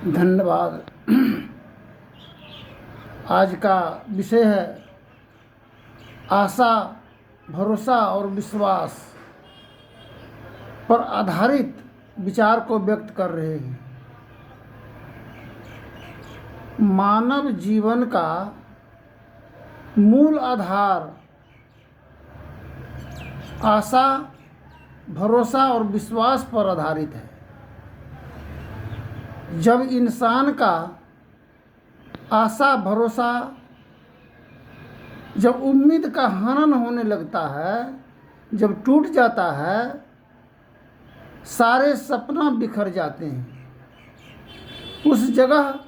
धन्यवाद। आज का विषय है आशा, भरोसा और विश्वास पर आधारित विचार को व्यक्त कर रहे हैं। मानव जीवन का मूल आधार आशा, भरोसा और विश्वास पर आधारित है। जब इंसान का आशा, भरोसा, जब उम्मीद का हनन होने लगता है, जब टूट जाता है, सारे सपना बिखर जाते हैं। उस जगह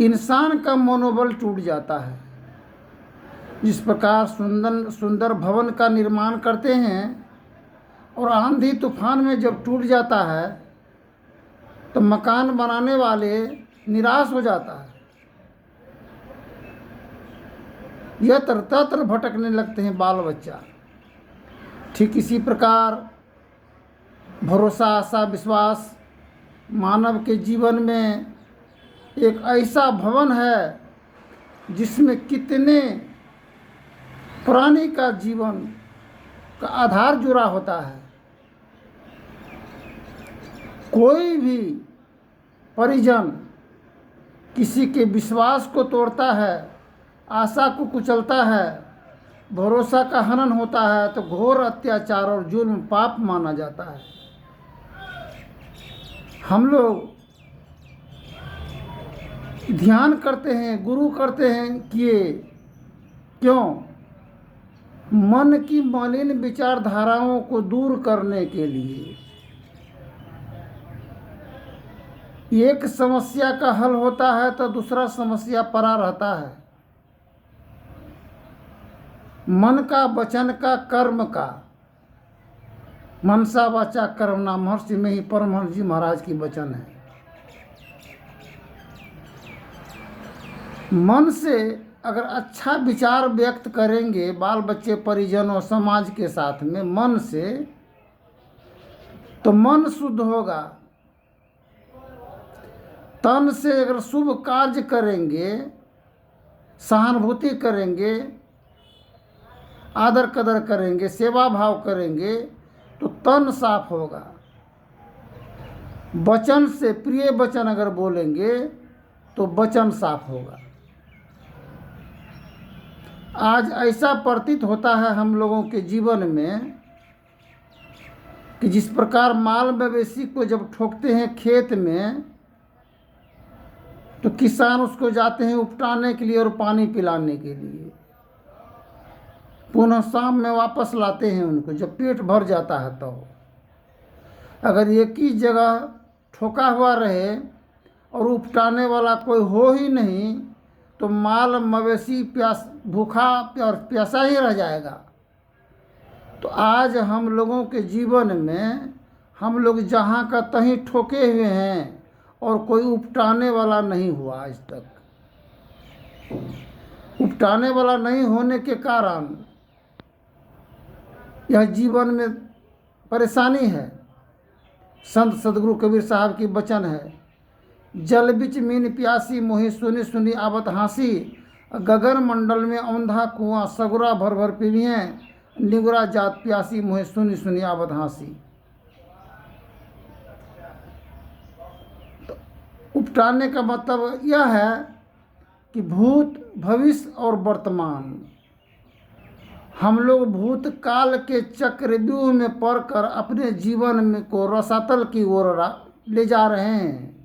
इंसान का मनोबल टूट जाता है। जिस प्रकार सुंदर भवन का निर्माण करते हैं और आंधी तूफान में जब टूट जाता है तो मकान बनाने वाले निराश हो जाता है, यत्र तत्र भटकने लगते हैं बाल बच्चा। ठीक इसी प्रकार भरोसा, आशा, विश्वास मानव के जीवन में एक ऐसा भवन है जिसमें कितने प्राणी का जीवन का आधार जुड़ा होता है। कोई भी परिजन किसी के विश्वास को तोड़ता है, आशा को कुचलता है, भरोसा का हनन होता है तो घोर अत्याचार और जुल्म पाप माना जाता है। हम लोग ध्यान करते हैं, गुरु करते हैं किए क्यों? मन की मलिन विचारधाराओं को दूर करने के लिए। एक समस्या का हल होता है तो दूसरा समस्या पड़ा रहता है। मन का, वचन का, कर्म का, मनसा वाचा कर्मणा महर्षि में ही परमहंस जी महाराज की वचन है। मन से अगर अच्छा विचार व्यक्त करेंगे बाल बच्चे, परिजन और समाज के साथ में मन से, तो मन शुद्ध होगा। तन से अगर शुभ कार्य करेंगे, सहानुभूति करेंगे, आदर कदर करेंगे, सेवा भाव करेंगे तो तन साफ होगा। वचन से प्रिय वचन अगर बोलेंगे तो वचन साफ होगा। आज ऐसा प्रतीत होता है हम लोगों के जीवन में कि जिस प्रकार माल मवेशी को जब ठोकते हैं खेत में तो किसान उसको जाते हैं उपटाने के लिए और पानी पिलाने के लिए, पुनः शाम में वापस लाते हैं उनको जब पेट भर जाता है। तो अगर एक ही जगह ठोका हुआ रहे और उपटाने वाला कोई हो ही नहीं तो माल मवेशी भूखा और प्यासा ही रह जाएगा। तो आज हम लोगों के जीवन में हम लोग जहाँ का तहीं ठोके हुए हैं और कोई उपटाने वाला नहीं हुआ आज तक। उपटाने वाला नहीं होने के कारण यह जीवन में परेशानी है। संत सदगुरु कबीर साहब की वचन है, जल बिच मीन प्यासी मोहि सुनी सुनी आवत हाँसी, गगन मंडल में औंधा कुआं सगुरा भर भर पीविए, निगुरा जात प्यासी मोहि सुनी सुनी आवत हाँसी। तो उपटाने का मतलब यह है कि भूत, भविष्य और वर्तमान हम लोग भूतकाल के चक्रव्यूह में पड़कर अपने जीवन में को रसातल की ओर ले जा रहे हैं।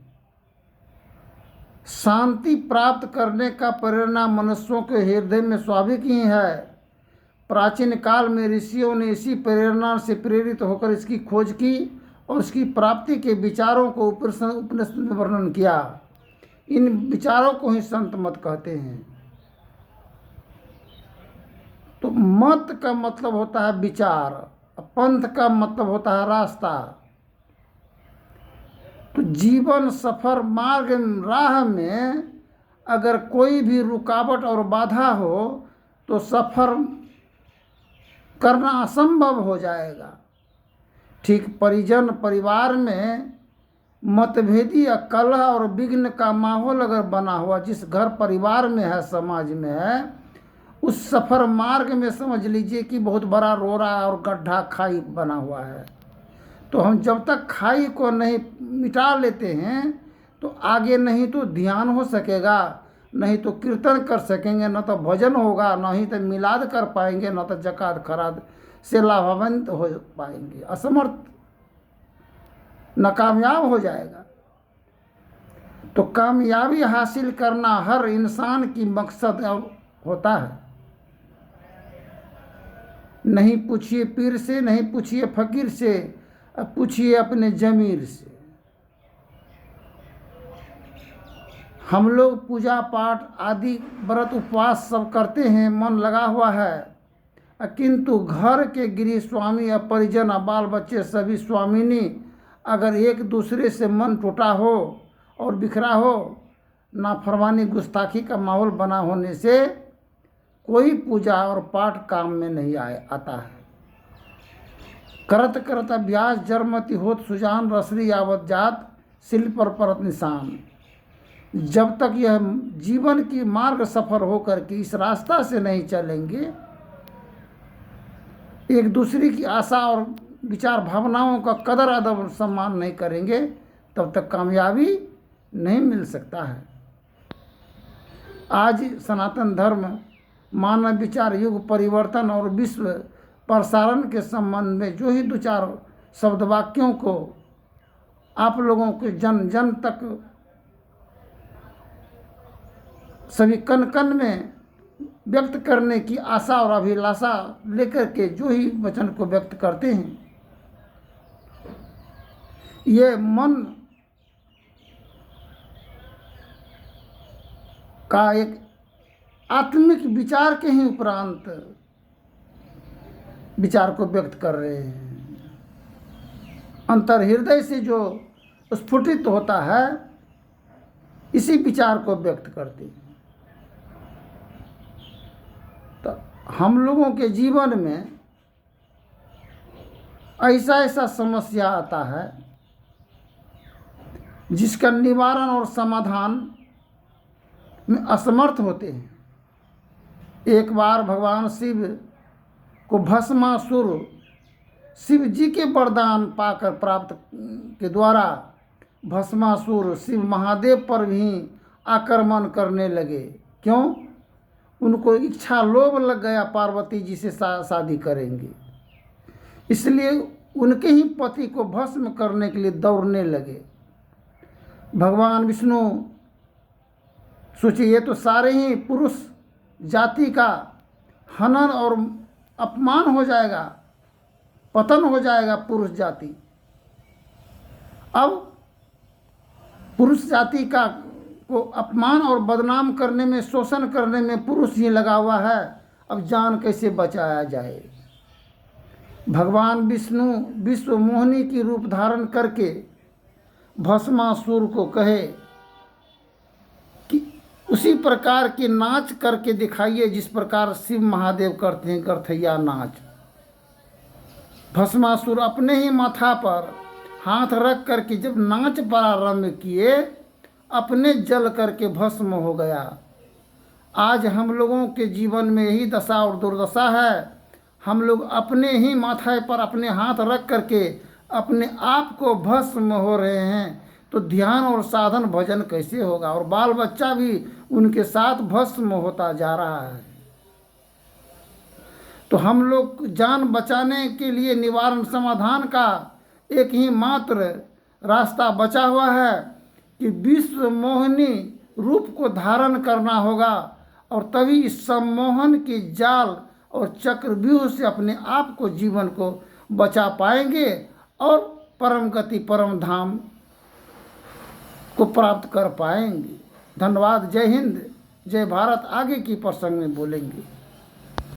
शांति प्राप्त करने का प्रेरणा मनुष्यों के हृदय में स्वाभाविक ही है। प्राचीन काल में ऋषियों ने इसी प्रेरणा से प्रेरित होकर इसकी खोज की और इसकी प्राप्ति के विचारों को उपनिषद में वर्णन किया। इन विचारों को ही संत मत कहते हैं। तो मत का मतलब होता है विचार, पंथ का मतलब होता है रास्ता। तो जीवन सफर मार्ग राह में अगर कोई भी रुकावट और बाधा हो तो सफर करना असंभव हो जाएगा। ठीक परिजन परिवार में मतभेदी या कलह और विघ्न का माहौल अगर बना हुआ जिस घर परिवार में है, समाज में है, उस सफ़र मार्ग में समझ लीजिए कि बहुत बड़ा रोड़ा और गड्ढा खाई बना हुआ है। तो हम जब तक खाई को नहीं मिटा लेते हैं तो आगे नहीं तो ध्यान हो सकेगा, नहीं तो कीर्तन कर सकेंगे, न तो भजन होगा, न ही तो मिलाद कर पाएंगे, न तो जकात खराद से लाभान्वित हो पाएंगे। असमर्थ, नाकामयाब हो जाएगा। तो कामयाबी हासिल करना हर इंसान की मकसद होता है। नहीं पूछिए पीर से, नहीं पूछिए फकीर से, अब पूछिए अपने जमीर से। हम लोग पूजा पाठ आदि व्रत उपवास सब करते हैं, मन लगा हुआ है, किंतु घर के गृह स्वामी या परिजन या बाल बच्चे सभी स्वामिनी अगर एक दूसरे से मन टूटा हो और बिखरा हो, नाफरमानी गुस्ताखी का माहौल बना होने से कोई पूजा और पाठ काम में नहीं आता है। करत करत अभ्यास जरमति होत सुजान, रसरी यावत जात शिल पर परत निशान। जब तक यह जीवन की मार्ग सफर होकर के इस रास्ता से नहीं चलेंगे, एक दूसरे की आशा और विचार भावनाओं का कदर अदब सम्मान नहीं करेंगे, तब तक कामयाबी नहीं मिल सकता है। आज सनातन धर्म मानव विचार युग परिवर्तन और विश्व प्रसारण के संबंध में जो ही दो चार शब्द वाक्यों को आप लोगों के जन जन तक सभी कण कण में व्यक्त करने की आशा और अभिलाषा लेकर के जो ही वचन को व्यक्त करते हैं, ये मन का एक आत्मिक विचार के ही उपरांत विचार को व्यक्त कर रहे हैं। अंतर हृदय से जो स्फुटित होता है, इसी विचार को व्यक्त करते हैं। तो हम लोगों के जीवन में ऐसा ऐसा समस्या आता है जिसका निवारण और समाधान में असमर्थ होते हैं। एक बार भगवान शिव को भस्मासुर शिव जी के वरदान पाकर प्राप्त के द्वारा भस्मासुर शिव महादेव पर भी आक्रमण करने लगे। क्यों? उनको इच्छा लोभ लग गया पार्वती जी से शादी करेंगे, इसलिए उनके ही पति को भस्म करने के लिए दौड़ने लगे। भगवान विष्णु सोचिए, ये तो सारे ही पुरुष जाति का हनन और अपमान हो जाएगा, पतन हो जाएगा पुरुष जाति। अब पुरुष जाति का को अपमान और बदनाम करने में, शोषण करने में पुरुष ही लगा हुआ है। अब जान कैसे बचाया जाए? भगवान विष्णु विश्व मोहिनी की रूप धारण करके भस्मासुर को कहे कि उसी प्रकार के नाच करके दिखाइए जिस प्रकार शिव महादेव करते हैं, गरथैया नाच। भस्मासुर अपने ही माथा पर हाथ रख करके जब नाच प्रारंभ किए, अपने जल करके भस्म हो गया। आज हम लोगों के जीवन में यही दशा और दुर्दशा है। हम लोग अपने ही माथे पर अपने हाथ रख करके अपने आप को भस्म हो रहे हैं, तो ध्यान और साधन भजन कैसे होगा? और बाल बच्चा भी उनके साथ भस्म होता जा रहा है। तो हम लोग जान बचाने के लिए निवारण समाधान का एक ही मात्र रास्ता बचा हुआ है कि विश्व मोहिनी रूप को धारण करना होगा, और तभी इस सम्मोहन की जाल और चक्रव्यूह से अपने आप को, जीवन को बचा पाएंगे और परम गति, परम धाम को प्राप्त कर पाएंगे। धन्यवाद। जय हिंद, जय भारत। आगे की प्रसंग में बोलेंगे।